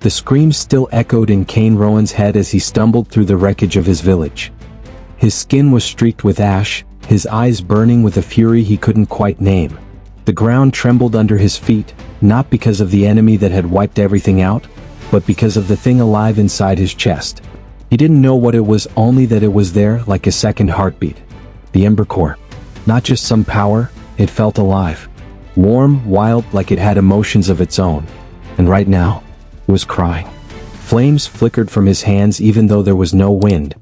The screams still echoed in Cain Rowan's head as he stumbled through the wreckage of his village. His skin was streaked with ash, his eyes burning with a fury he couldn't quite name. The ground trembled under his feet, not because of the enemy that had wiped everything out, but because of the thing alive inside his chest. He didn't know what it was, only that it was there like a second heartbeat. The Ember Core. Not just some power, it felt alive. Warm, wild, like it had emotions of its own. And right now, it was crying. Flames flickered from his hands even though there was no wind,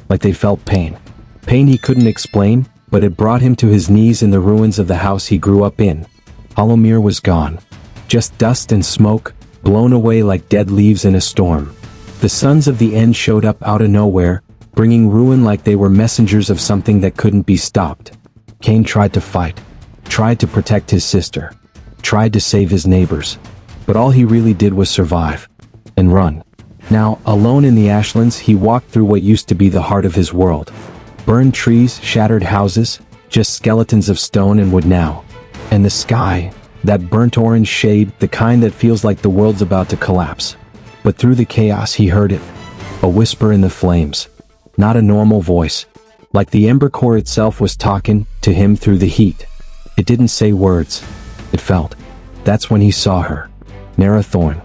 like they felt pain. Pain he couldn't explain, but it brought him to his knees in the ruins of the house he grew up in. Hollowmere was gone. Just dust and smoke, blown away like dead leaves in a storm. The sons of the end showed up out of nowhere, bringing ruin like they were messengers of something that couldn't be stopped. Cain tried to fight, tried to protect his sister, tried to save his neighbors. But all he really did was survive. And run. Now, alone in the Ashlands, he walked through what used to be the heart of his world. Burned trees, shattered houses, just skeletons of stone and wood now. And the sky, that burnt orange shade, the kind that feels like the world's about to collapse. But through the chaos he heard it. A whisper in the flames. Not a normal voice. Like the Ember Core itself was talking to him through the heat. It didn't say words. It felt. That's when he saw her. Nera Thorne.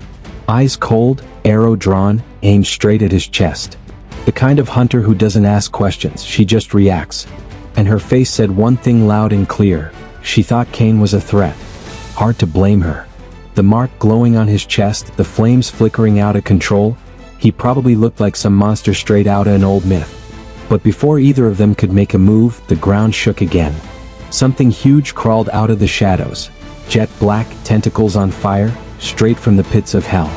Eyes cold, arrow drawn, aimed straight at his chest. The kind of hunter who doesn't ask questions, she just reacts. And her face said one thing loud and clear. She thought Cain was a threat. Hard to blame her. The mark glowing on his chest, the flames flickering out of control. He probably looked like some monster straight out of an old myth. But before either of them could make a move, the ground shook again. Something huge crawled out of the shadows. Jet black, tentacles on fire, straight from the pits of hell.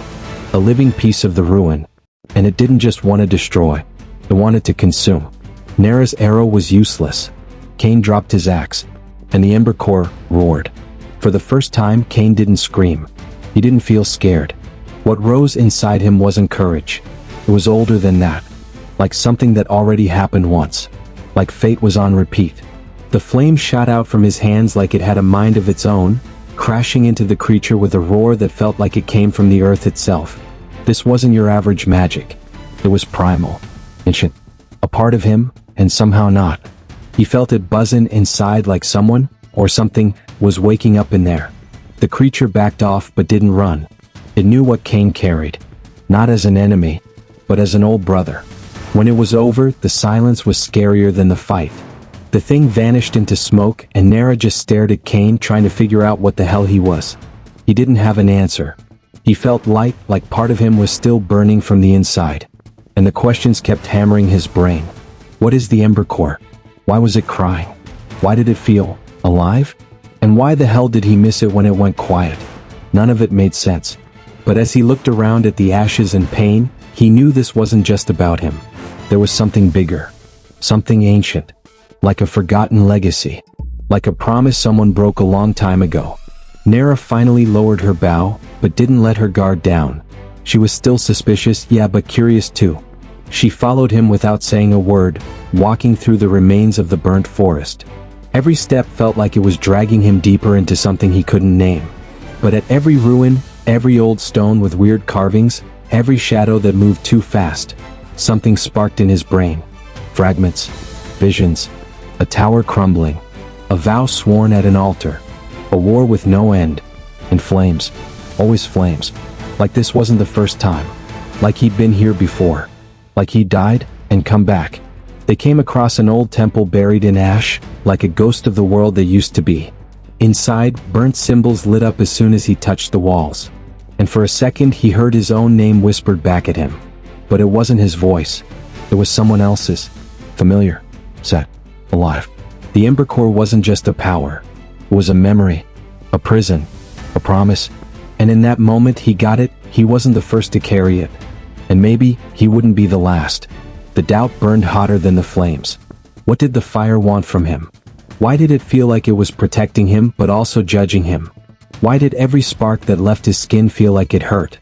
A living piece of the ruin. And it didn't just want to destroy. It wanted to consume. Nera's arrow was useless. Cain dropped his axe. And the Ember Core roared. For the first time, Cain didn't scream. He didn't feel scared. What rose inside him wasn't courage. It was older than that. Like something that already happened once. Like fate was on repeat. The flame shot out from his hands like it had a mind of its own, crashing into the creature with a roar that felt like it came from the earth itself. This wasn't your average magic. It was primal. Ancient. A part of him, and somehow not. He felt it buzzing inside like someone, or something, was waking up in there. The creature backed off but didn't run. It knew what Cain carried. Not as an enemy, but as an old brother. When it was over, the silence was scarier than the fight. The thing vanished into smoke and Nera just stared at Cain trying to figure out what the hell he was. He didn't have an answer. He felt light, like part of him was still burning from the inside. And the questions kept hammering his brain. What is the Ember Core? Why was it crying? Why did it feel alive? And why the hell did he miss it when it went quiet? None of it made sense. But as he looked around at the ashes and pain, he knew this wasn't just about him. There was something bigger. Something ancient. Like a forgotten legacy. Like a promise someone broke a long time ago. Nera finally lowered her bow, but didn't let her guard down. She was still suspicious, yeah, but curious too. She followed him without saying a word, walking through the remains of the burnt forest. Every step felt like it was dragging him deeper into something he couldn't name. But at every ruin, every old stone with weird carvings, every shadow that moved too fast, something sparked in his brain. Fragments. Visions. A tower crumbling. A vow sworn at an altar. A war with no end. And flames. Always flames. Like this wasn't the first time. Like he'd been here before. Like he died and come back. They came across an old temple buried in ash, like a ghost of the world they used to be. Inside, burnt symbols lit up as soon as he touched the walls. And for a second he heard his own name whispered back at him. But it wasn't his voice. It was someone else's. Familiar. Set. Alive. The Ember Core wasn't just a power. It was a memory. A prison. A promise. And in that moment he got it. He wasn't the first to carry it. And maybe he wouldn't be the last. The doubt burned hotter than the flames. What did the fire want from him? Why did it feel like it was protecting him but also judging him? Why did every spark that left his skin feel like it hurt?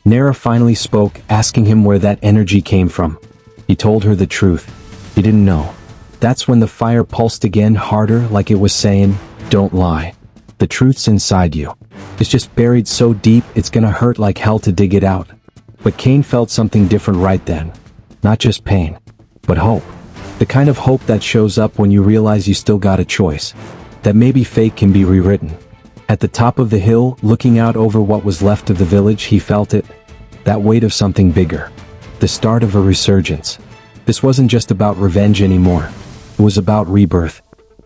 Nera finally spoke, asking him where that energy came from. He told her the truth. He didn't know. That's when the fire pulsed again, harder, like it was saying, "Don't lie. The truth's inside you. It's just buried so deep it's gonna hurt like hell to dig it out." But Cain felt something different right then. Not just pain, but hope. The kind of hope that shows up when you realize you still got a choice. That maybe fate can be rewritten. At the top of the hill, looking out over what was left of the village, he felt it. That weight of something bigger. The start of a resurgence. This wasn't just about revenge anymore. It was about rebirth.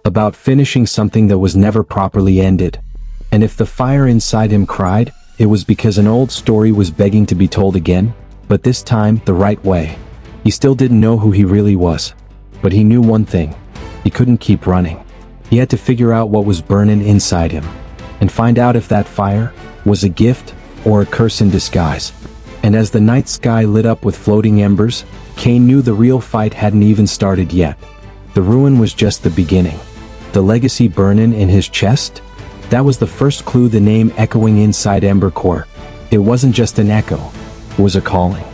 About finishing something that was never properly ended. And if the fire inside him cried, it was because an old story was begging to be told again, but this time the right way. He still didn't know who he really was. But he knew one thing. He couldn't keep running. He had to figure out what was burning inside him. And find out if that fire was a gift or a curse in disguise. And as the night sky lit up with floating embers, Cain knew the real fight hadn't even started yet. The ruin was just the beginning. The legacy burning in his chest? That was the first clue, the name echoing inside Embercore. It wasn't just an echo. It was a calling.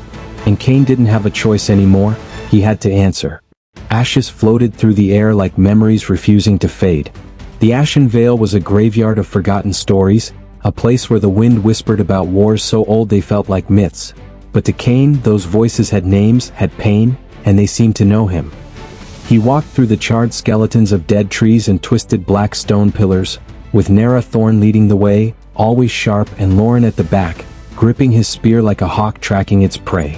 And Cain didn't have a choice anymore. He had to answer. Ashes floated through the air like memories refusing to fade. The Ashen Vale was a graveyard of forgotten stories, a place where the wind whispered about wars so old they felt like myths. But to Cain, those voices had names, had pain, and they seemed to know him. He walked through the charred skeletons of dead trees and twisted black stone pillars, with Nera Thorn leading the way, always sharp, and Lauren at the back, gripping his spear like a hawk tracking its prey.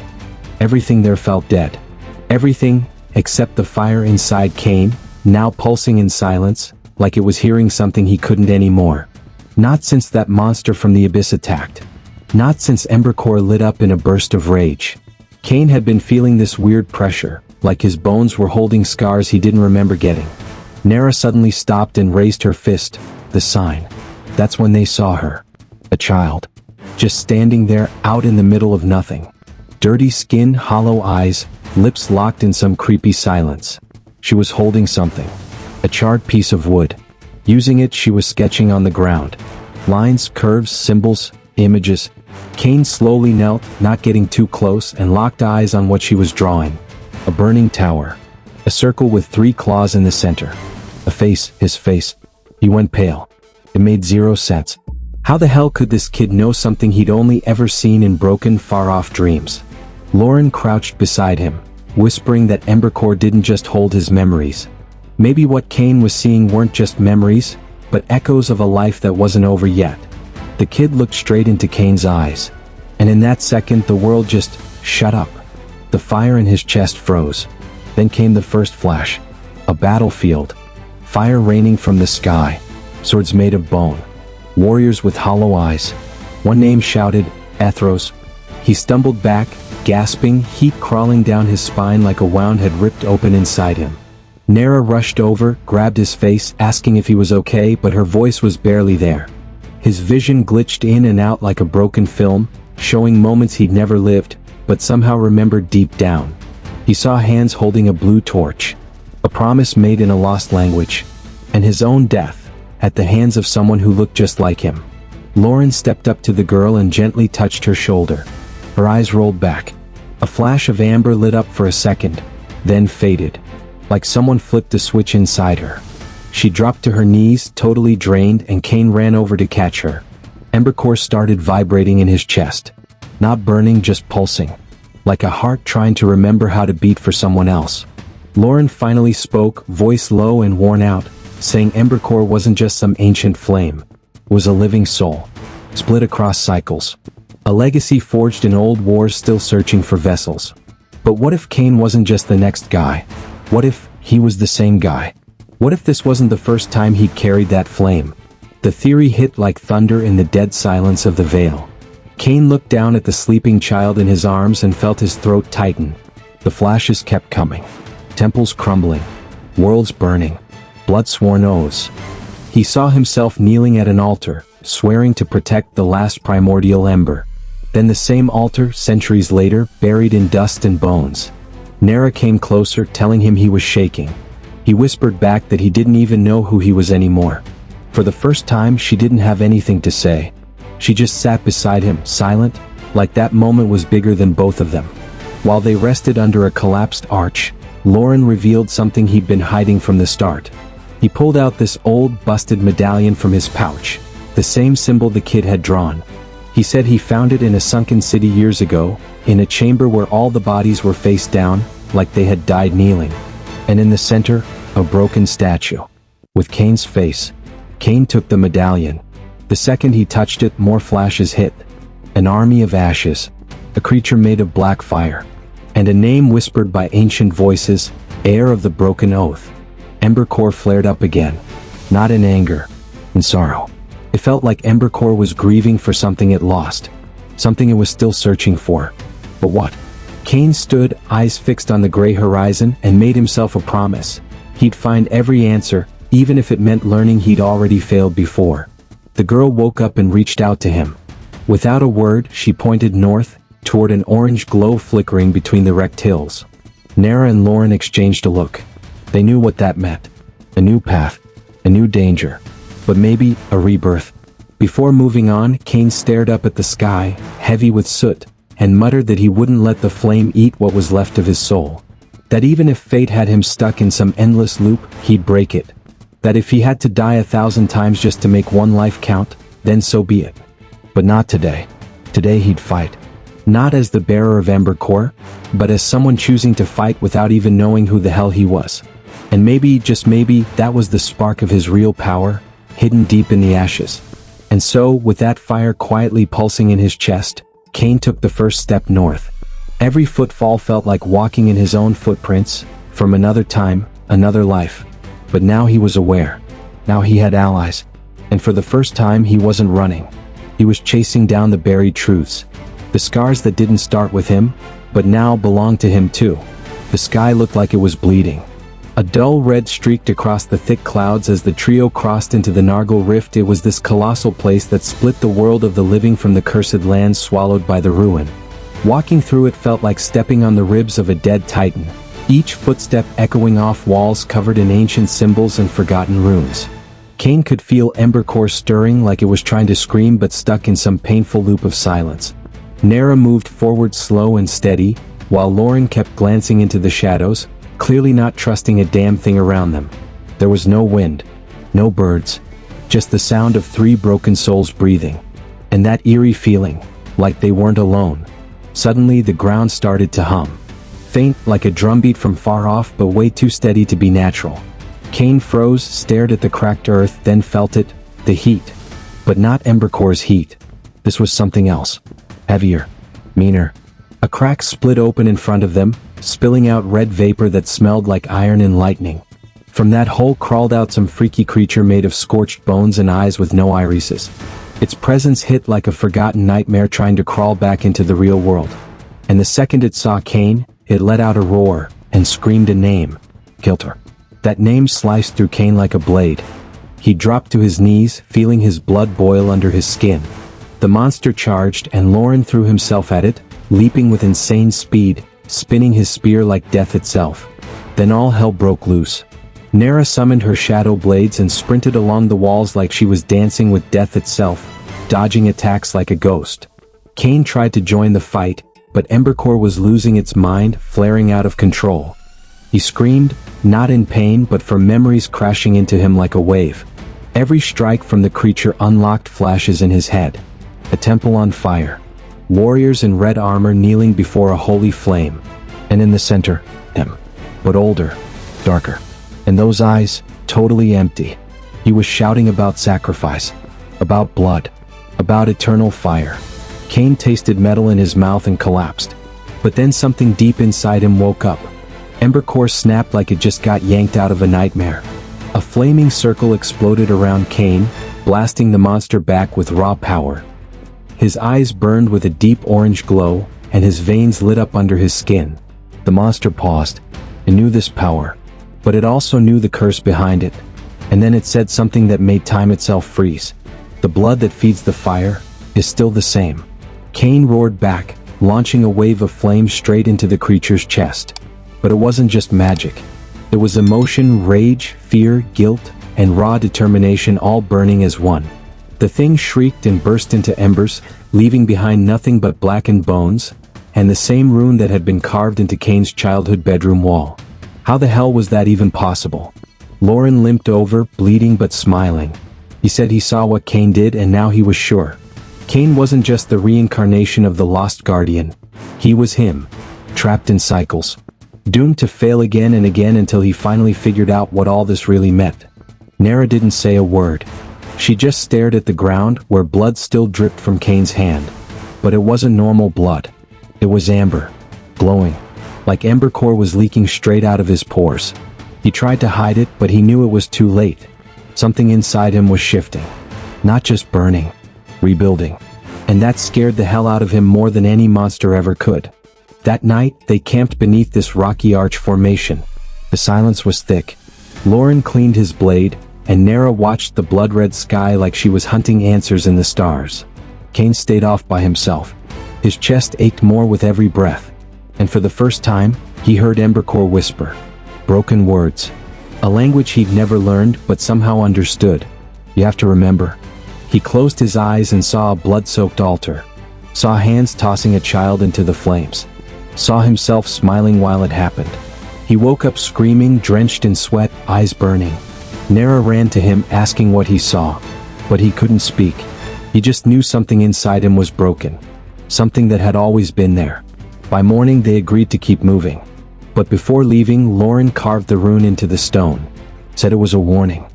Everything there felt dead. Everything, except the fire inside Cain, now pulsing in silence, like it was hearing something he couldn't anymore. Not since that monster from the abyss attacked. Not since Embercore lit up in a burst of rage. Cain had been feeling this weird pressure, like his bones were holding scars he didn't remember getting. Nera suddenly stopped and raised her fist, the sign. That's when they saw her. A child. Just standing there, out in the middle of nothing. Dirty skin, hollow eyes, lips locked in some creepy silence. She was holding something. A charred piece of wood. Using it, she was sketching on the ground. Lines, curves, symbols, images. Cain slowly knelt, not getting too close, and locked eyes on what she was drawing. A burning tower. A circle with 3 claws in the center. A face, his face. He went pale. It made zero sense. How the hell could this kid know something he'd only ever seen in broken, far-off dreams? Lauren crouched beside him, whispering that Embercore didn't just hold his memories. Maybe what Cain was seeing weren't just memories, but echoes of a life that wasn't over yet. The kid looked straight into Cain's eyes. And in that second, the world just shut up. The fire in his chest froze. Then came the first flash. A battlefield. Fire raining from the sky. Swords made of bone. Warriors with hollow eyes. One name shouted, Ethros. He stumbled back, gasping, heat crawling down his spine like a wound had ripped open inside him. Nera rushed over, grabbed his face, asking if he was okay, but her voice was barely there. His vision glitched in and out like a broken film, showing moments he'd never lived, but somehow remembered deep down. He saw hands holding a blue torch. A promise made in a lost language. And his own death, at the hands of someone who looked just like him. Lauren stepped up to the girl and gently touched her shoulder. Her eyes rolled back. A flash of amber lit up for a second, then faded. Like someone flipped a switch inside her. She dropped to her knees, totally drained, and Cain ran over to catch her. Embercore started vibrating in his chest. Not burning, just pulsing. Like a heart trying to remember how to beat for someone else. Lauren finally spoke, voice low and worn out, saying Embercore wasn't just some ancient flame. It was a living soul. Split across cycles. A legacy forged in old wars, still searching for vessels. But what if Cain wasn't just the next guy? What if he was the same guy? What if this wasn't the first time he'd carried that flame? The theory hit like thunder in the dead silence of the Vale. Cain looked down at the sleeping child in his arms and felt his throat tighten. The flashes kept coming. Temples crumbling. Worlds burning. Blood-sworn oaths. He saw himself kneeling at an altar, swearing to protect the last primordial ember. Then the same altar, centuries later, buried in dust and bones. Nera came closer, telling him he was shaking. He whispered back that he didn't even know who he was anymore. For the first time, she didn't have anything to say. She just sat beside him, silent, like that moment was bigger than both of them. While they rested under a collapsed arch, Lauren revealed something he'd been hiding from the start. He pulled out this old, busted medallion from his pouch, the same symbol the kid had drawn. He said he found it in a sunken city years ago, in a chamber where all the bodies were face down, like they had died kneeling. And in the center, a broken statue. With Kane's face. Kane took the medallion. The second he touched it, more flashes hit. An army of ashes. A creature made of black fire. And a name whispered by ancient voices, heir of the broken oath. Embercore flared up again. Not in anger. In sorrow. It felt like Embercore was grieving for something it lost. Something it was still searching for. But what? Kane stood, eyes fixed on the gray horizon, and made himself a promise. He'd find every answer, even if it meant learning he'd already failed before. The girl woke up and reached out to him. Without a word, she pointed north, toward an orange glow flickering between the wrecked hills. Nera and Lauren exchanged a look. They knew what that meant. A new path. A new danger. But maybe a rebirth. Before moving on, Kane stared up at the sky, heavy with soot, and muttered that he wouldn't let the flame eat what was left of his soul. That even if fate had him stuck in some endless loop, he'd break it. That if he had to die 1,000 times just to make one life count, then so be it. But not today. Today he'd fight. Not as the bearer of Embercore, but as someone choosing to fight without even knowing who the hell he was. And maybe, just maybe, that was the spark of his real power, hidden deep in the ashes. And so, with that fire quietly pulsing in his chest, Kane took the first step north. Every footfall felt like walking in his own footprints, from another time, another life. But now he was aware. Now he had allies. And for the first time he wasn't running. He was chasing down the buried truths. The scars that didn't start with him, but now belonged to him too. The sky looked like it was bleeding. A dull red streaked across the thick clouds as the trio crossed into the Nargle Rift. It was this colossal place that split the world of the living from the cursed lands swallowed by the ruin. Walking through it felt like stepping on the ribs of a dead titan, each footstep echoing off walls covered in ancient symbols and forgotten runes. Kane could feel Embercore stirring like it was trying to scream but stuck in some painful loop of silence. Nera moved forward slow and steady, while Lauren kept glancing into the shadows, clearly not trusting a damn thing around them. There was no wind, no birds, just the sound of 3 broken souls breathing. And that eerie feeling, like they weren't alone. Suddenly the ground started to hum. Faint, like a drumbeat from far off, but way too steady to be natural. Kane froze, stared at the cracked earth, then felt it, the heat. But not Embercore's heat. This was something else. Heavier. Meaner. A crack split open in front of them, spilling out red vapor that smelled like iron and lightning. From that hole crawled out some freaky creature made of scorched bones and eyes with no irises. Its presence hit like a forgotten nightmare trying to crawl back into the real world. And the second it saw Kane, it let out a roar, and screamed a name. Kilter. That name sliced through Kane like a blade. He dropped to his knees, feeling his blood boil under his skin. The monster charged, and Lauren threw himself at it, leaping with insane speed, spinning his spear like death itself. Then all hell broke loose. Nera summoned her shadow blades and sprinted along the walls like she was dancing with death itself, dodging attacks like a ghost. Kane tried to join the fight, but Embercore was losing its mind, flaring out of control. He screamed, not in pain but for memories crashing into him like a wave. Every strike from the creature unlocked flashes in his head. A temple on fire. Warriors in red armor kneeling before a holy flame. And in the center, him. But older, darker. And those eyes, totally empty. He was shouting about sacrifice. About blood. About eternal fire. Kane tasted metal in his mouth and collapsed. But then something deep inside him woke up. Embercore snapped like it just got yanked out of a nightmare. A flaming circle exploded around Kane, blasting the monster back with raw power. His eyes burned with a deep orange glow, and his veins lit up under his skin. The monster paused. It knew this power. But it also knew the curse behind it. And then it said something that made time itself freeze. The blood that feeds the fire is still the same. Kane roared back, launching a wave of flame straight into the creature's chest. But it wasn't just magic. It was emotion, rage, fear, guilt, and raw determination all burning as one. The thing shrieked and burst into embers, leaving behind nothing but blackened bones, and the same rune that had been carved into Kane's childhood bedroom wall. How the hell was that even possible? Lauren limped over, bleeding but smiling. He said he saw what Kane did and now he was sure. Kane wasn't just the reincarnation of the lost guardian, He was him, trapped in cycles, doomed to fail again and again until he finally figured out what all this really meant. Nera didn't say a word. She just stared at the ground where blood still dripped from Kane's hand. But it wasn't normal blood. It was amber, glowing, like Embercore was leaking straight out of his pores. He tried to hide it, but he knew it was too late. Something inside him was shifting. Not just burning, rebuilding. And that scared the hell out of him more than any monster ever could. That night, they camped beneath this rocky arch formation. The silence was thick. Loren cleaned his blade, and Nera watched the blood-red sky like she was hunting answers in the stars. Kane stayed off by himself. His chest ached more with every breath. And for the first time, he heard Embercore whisper. Broken words. A language he'd never learned but somehow understood. You have to remember. He closed his eyes and saw a blood-soaked altar. Saw hands tossing a child into the flames. Saw himself smiling while it happened. He woke up screaming, drenched in sweat, eyes burning. Nera ran to him asking what he saw. But he couldn't speak. He just knew something inside him was broken. Something that had always been there. By morning they agreed to keep moving. But before leaving, Loren carved the rune into the stone. Said it was a warning.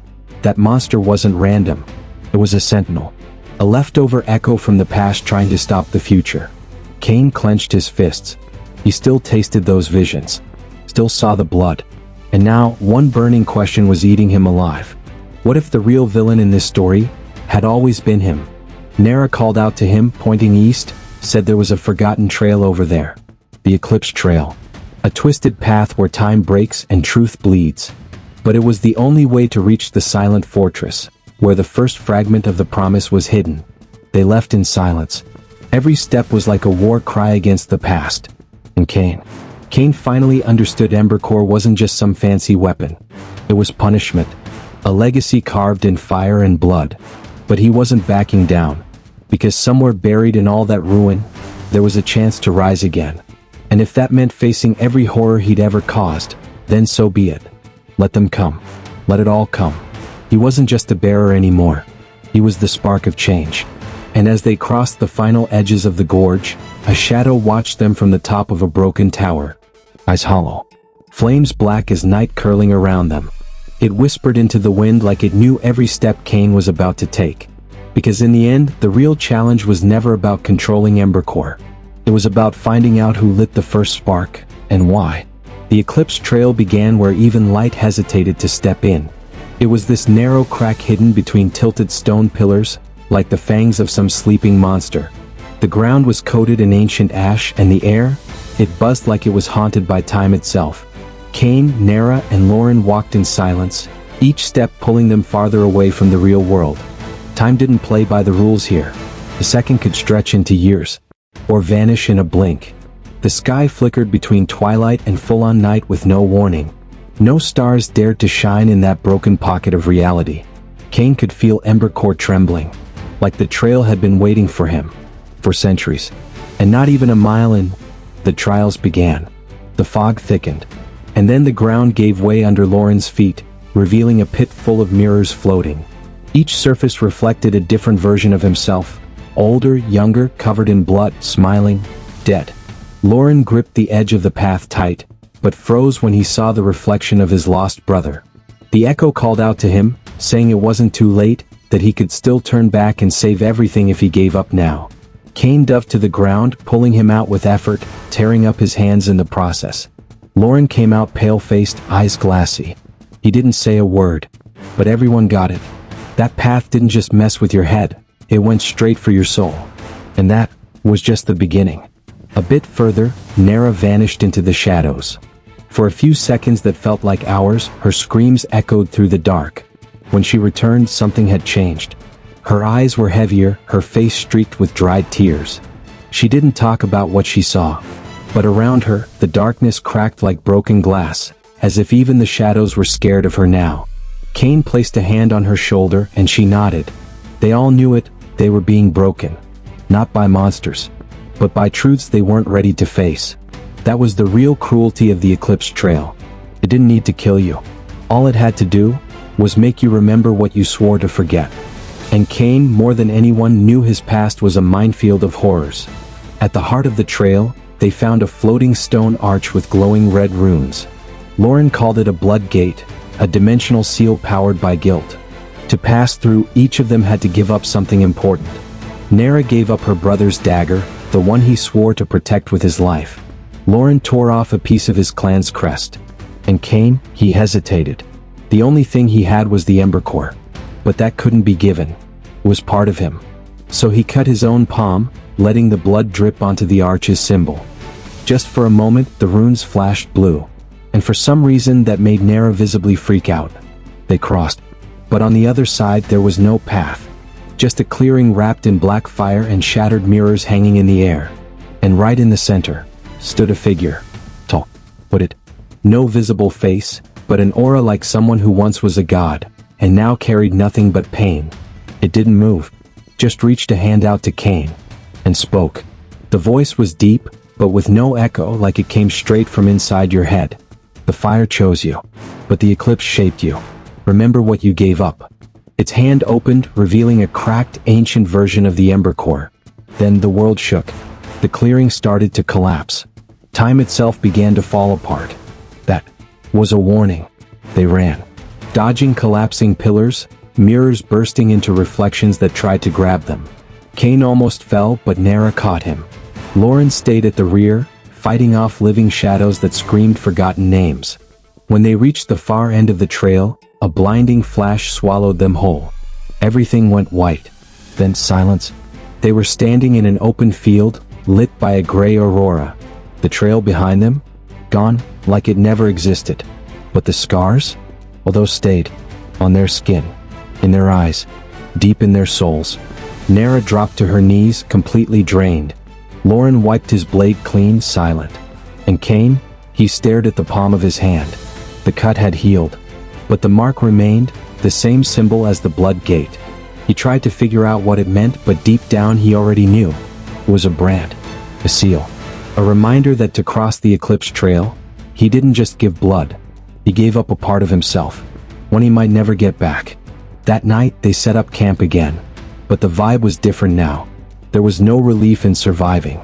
That monster wasn't random. It was a sentinel. A leftover echo from the past trying to stop the future. Kane clenched his fists. He still tasted those visions. Still saw the blood. And now, one burning question was eating him alive. What if the real villain in this story had always been him? Nera called out to him, pointing east, said there was a forgotten trail over there. The Eclipse Trail. A twisted path where time breaks and truth bleeds. But it was the only way to reach the silent fortress, where the first fragment of the promise was hidden. They left in silence. Every step was like a war cry against the past. And Kane finally understood Embercore wasn't just some fancy weapon. It was punishment. A legacy carved in fire and blood. But he wasn't backing down. Because somewhere buried in all that ruin, there was a chance to rise again. And if that meant facing every horror he'd ever caused, then so be it. Let them come. Let it all come. He wasn't just a bearer anymore. He was the spark of change. And as they crossed the final edges of the gorge, a shadow watched them from the top of a broken tower. Eyes hollow. Flames black as night curling around them. It whispered into the wind like it knew every step Kane was about to take. Because in the end, the real challenge was never about controlling Embercore. It was about finding out who lit the first spark, and why. The Eclipse Trail began where even light hesitated to step in. It was this narrow crack hidden between tilted stone pillars, like the fangs of some sleeping monster. The ground was coated in ancient ash, and the air, it buzzed like it was haunted by time itself. Kane, Nera, and Loren walked in silence, each step pulling them farther away from the real world. Time didn't play by the rules here. The second could stretch into years, or vanish in a blink. The sky flickered between twilight and full-on night with no warning. No stars dared to shine in that broken pocket of reality. Kane could feel Embercore trembling, like the trail had been waiting for him, for centuries. And not even a mile in, the trials began. The fog thickened. And then the ground gave way under Loren's feet, revealing a pit full of mirrors floating. Each surface reflected a different version of himself. Older, younger, covered in blood, smiling, dead. Loren gripped the edge of the path tight, but froze when he saw the reflection of his lost brother. The echo called out to him, saying it wasn't too late, that he could still turn back and save everything if he gave up now. Kane dove to the ground, pulling him out with effort, tearing up his hands in the process. Loren came out pale-faced, eyes glassy. He didn't say a word, but everyone got it. That path didn't just mess with your head, it went straight for your soul. And that was just the beginning. A bit further, Nera vanished into the shadows. For a few seconds that felt like hours, her screams echoed through the dark. When she returned, something had changed. Her eyes were heavier, her face streaked with dried tears. She didn't talk about what she saw. But around her, the darkness cracked like broken glass, as if even the shadows were scared of her now. Kane placed a hand on her shoulder, and she nodded. They all knew it, they were being broken. Not by monsters, but by truths they weren't ready to face. That was the real cruelty of the Eclipse Trail. It didn't need to kill you. All it had to do was make you remember what you swore to forget. And Kane, more than anyone, knew his past was a minefield of horrors. At the heart of the trail, they found a floating stone arch with glowing red runes. Lauren called it a blood gate, a dimensional seal powered by guilt. To pass through, each of them had to give up something important. Nera gave up her brother's dagger, the one he swore to protect with his life. Lauren tore off a piece of his clan's crest. And Cain, he hesitated. The only thing he had was the Ember Core. But that couldn't be given. It was part of him. So he cut his own palm, letting the blood drip onto the arch's symbol. Just for a moment, the runes flashed blue. And for some reason that made Nera visibly freak out. They crossed. But on the other side there was no path. Just a clearing wrapped in black fire and shattered mirrors hanging in the air. And right in the center stood a figure. Tall. No visible face, but an aura like someone who once was a god, and now carried nothing but pain. It didn't move. Just reached a hand out to Cain. And spoke. The voice was deep, but with no echo, like it came straight from inside your head. The fire chose you. But the eclipse shaped you. Remember what you gave up. Its hand opened, revealing a cracked, ancient version of the Ember Core. Then the world shook. The clearing started to collapse. Time itself began to fall apart. That was a warning. They ran. Dodging collapsing pillars, mirrors bursting into reflections that tried to grab them. Cain almost fell, but Nera caught him. Lauren stayed at the rear, fighting off living shadows that screamed forgotten names. When they reached the far end of the trail, a blinding flash swallowed them whole. Everything went white. Then silence. They were standing in an open field, lit by a gray aurora. The trail behind them? Gone, like it never existed. But the scars? Well, those stayed. On their skin. In their eyes. Deep in their souls. Nera dropped to her knees, completely drained. Lauren wiped his blade clean, silent. And Cain? He stared at the palm of his hand. The cut had healed. But the mark remained, the same symbol as the blood gate. He tried to figure out what it meant, but deep down he already knew. It was a brand. A seal. A reminder that to cross the Eclipse Trail, he didn't just give blood. He gave up a part of himself. One he might never get back. That night, they set up camp again. But the vibe was different now. There was no relief in surviving.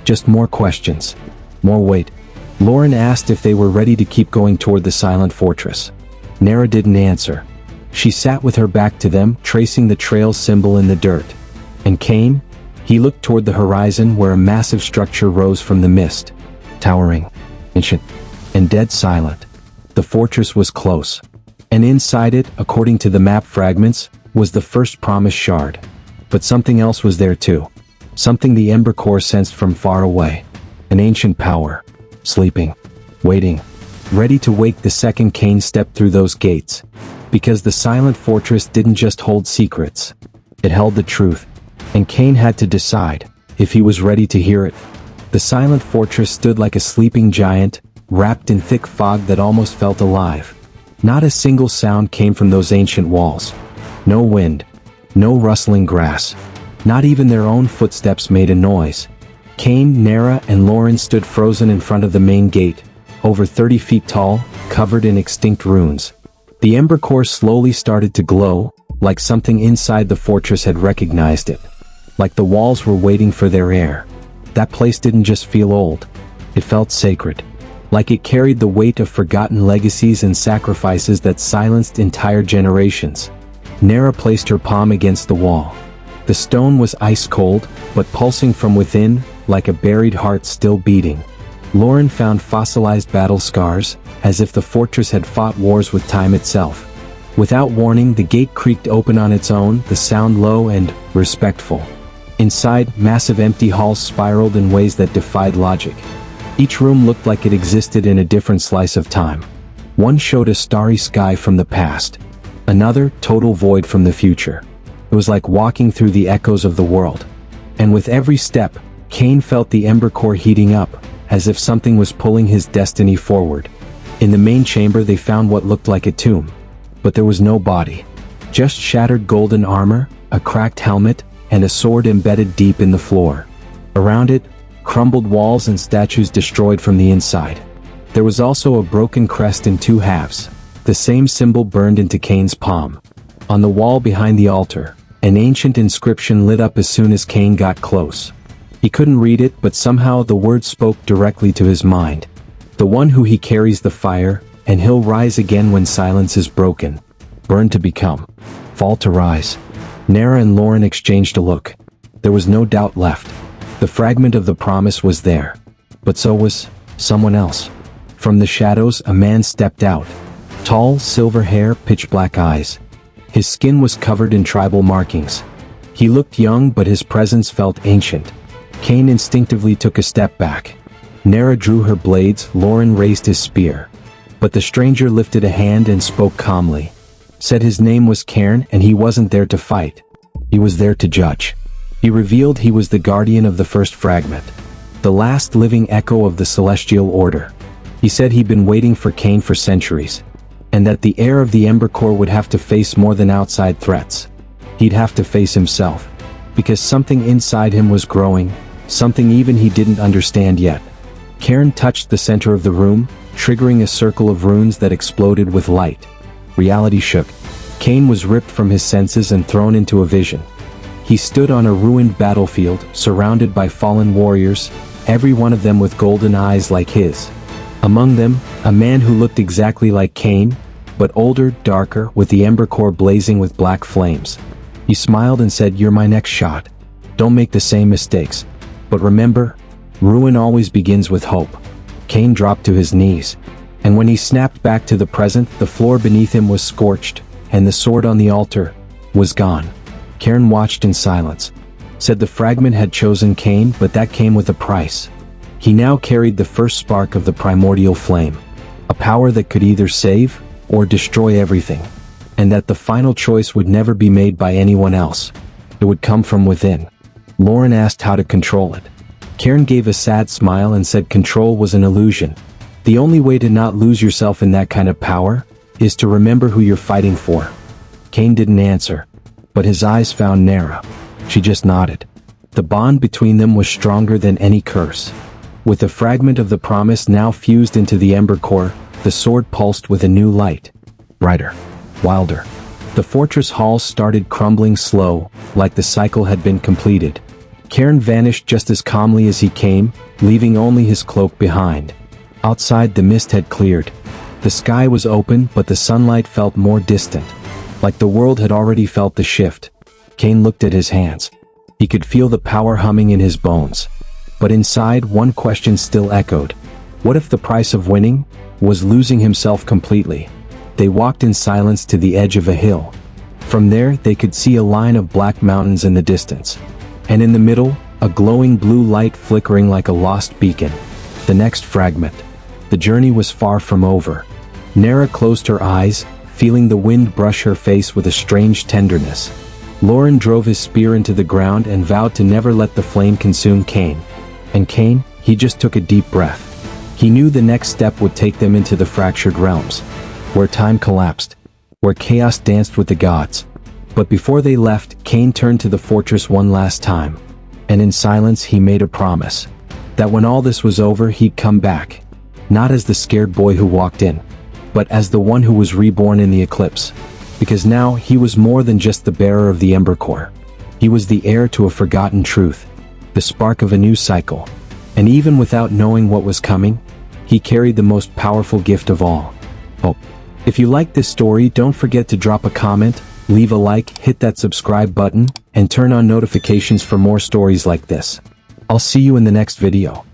Just more questions. More weight. Lauren asked if they were ready to keep going toward the silent fortress. Nera didn't answer. She sat with her back to them, tracing the trail symbol in the dirt. And Cain? He looked toward the horizon where a massive structure rose from the mist. Towering, ancient, and dead silent. The fortress was close. And inside it, according to the map fragments, was the first promised shard. But something else was there too. Something the Ember Core sensed from far away. An ancient power. Sleeping. Waiting. Ready to wake the second Cain stepped through those gates. Because the silent fortress didn't just hold secrets. It held the truth. And Cain had to decide if he was ready to hear it. The silent fortress stood like a sleeping giant, wrapped in thick fog that almost felt alive. Not a single sound came from those ancient walls. No wind. No rustling grass. Not even their own footsteps made a noise. Cain, Nera, and Lauren stood frozen in front of the main gate, over 30 feet tall, covered in extinct runes. The Ember Core slowly started to glow, like something inside the fortress had recognized it. Like the walls were waiting for their heir. That place didn't just feel old. It felt sacred. Like it carried the weight of forgotten legacies and sacrifices that silenced entire generations. Nera placed her palm against the wall. The stone was ice cold, but pulsing from within, like a buried heart still beating. Lauren found fossilized battle scars, as if the fortress had fought wars with time itself. Without warning, the gate creaked open on its own, the sound low and respectful. Inside, massive empty halls spiraled in ways that defied logic. Each room looked like it existed in a different slice of time. One showed a starry sky from the past. Another, total void from the future. It was like walking through the echoes of the world. And with every step, Cain felt the Ember Core heating up, as if something was pulling his destiny forward. In the main chamber they found what looked like a tomb. But there was no body. Just shattered golden armor, a cracked helmet, and a sword embedded deep in the floor. Around it, crumbled walls and statues destroyed from the inside. There was also a broken crest in two halves. The same symbol burned into Cain's palm. On the wall behind the altar, an ancient inscription lit up as soon as Cain got close. He couldn't read it, but somehow the words spoke directly to his mind. The one who he carries the fire, and he'll rise again when silence is broken. Burn to become. Fall to rise. Nera and Lauren exchanged a look. There was no doubt left. The fragment of the promise was there. But so was someone else. From the shadows, a man stepped out. Tall, silver hair, pitch-black eyes. His skin was covered in tribal markings. He looked young, but his presence felt ancient. Cain instinctively took a step back. Nera drew her blades, Lauren raised his spear. But the stranger lifted a hand and spoke calmly. Said his name was Cairn, and he wasn't there to fight. He was there to judge. He revealed he was the guardian of the first fragment. The last living echo of the celestial order. He said he'd been waiting for Cain for centuries. And that the heir of the Ember Core would have to face more than outside threats. He'd have to face himself. Because something inside him was growing, something even he didn't understand yet. Cairn touched the center of the room, triggering a circle of runes that exploded with light. Reality shook. Cain was ripped from his senses and thrown into a vision. He stood on a ruined battlefield, surrounded by fallen warriors, every one of them with golden eyes like his. Among them, a man who looked exactly like Cain, but older, darker, with the Ember Core blazing with black flames. He smiled and said, "You're my next shot. Don't make the same mistakes. But remember, ruin always begins with hope." Cain dropped to his knees. And when he snapped back to the present, the floor beneath him was scorched, and the sword on the altar was gone. Cairn watched in silence. Said the fragment had chosen Cain, but that came with a price. He now carried the first spark of the primordial flame. A power that could either save or destroy everything. And that the final choice would never be made by anyone else. It would come from within. Lauren asked how to control it. Cairn gave a sad smile and said control was an illusion. The only way to not lose yourself in that kind of power is to remember who you're fighting for. Cain didn't answer, but his eyes found Nera. She just nodded. The bond between them was stronger than any curse. With the fragment of the promise now fused into the Ember Core, the sword pulsed with a new light. Brighter. Wilder. The fortress halls started crumbling slow, like the cycle had been completed. Cairn vanished just as calmly as he came, leaving only his cloak behind. Outside, the mist had cleared. The sky was open, but the sunlight felt more distant. Like the world had already felt the shift. Cain looked at his hands. He could feel the power humming in his bones. But inside, one question still echoed. What if the price of winning was losing himself completely? They walked in silence to the edge of a hill. From there, they could see a line of black mountains in the distance. And in the middle, a glowing blue light flickering like a lost beacon. The next fragment. The journey was far from over. Nera closed her eyes, feeling the wind brush her face with a strange tenderness. Lauren drove his spear into the ground and vowed to never let the flame consume Cain. And Cain, he just took a deep breath. He knew the next step would take them into the fractured realms, where time collapsed, where chaos danced with the gods. But before they left, Cain turned to the fortress one last time. And in silence he made a promise. That when all this was over he'd come back. Not as the scared boy who walked in, but as the one who was reborn in the eclipse. Because now he was more than just the bearer of the Ember Core. He was the heir to a forgotten truth. The spark of a new cycle. And even without knowing what was coming, he carried the most powerful gift of all. Hope. If you liked this story, don't forget to drop a comment, leave a like, hit that subscribe button, and turn on notifications for more stories like this. I'll see you in the next video.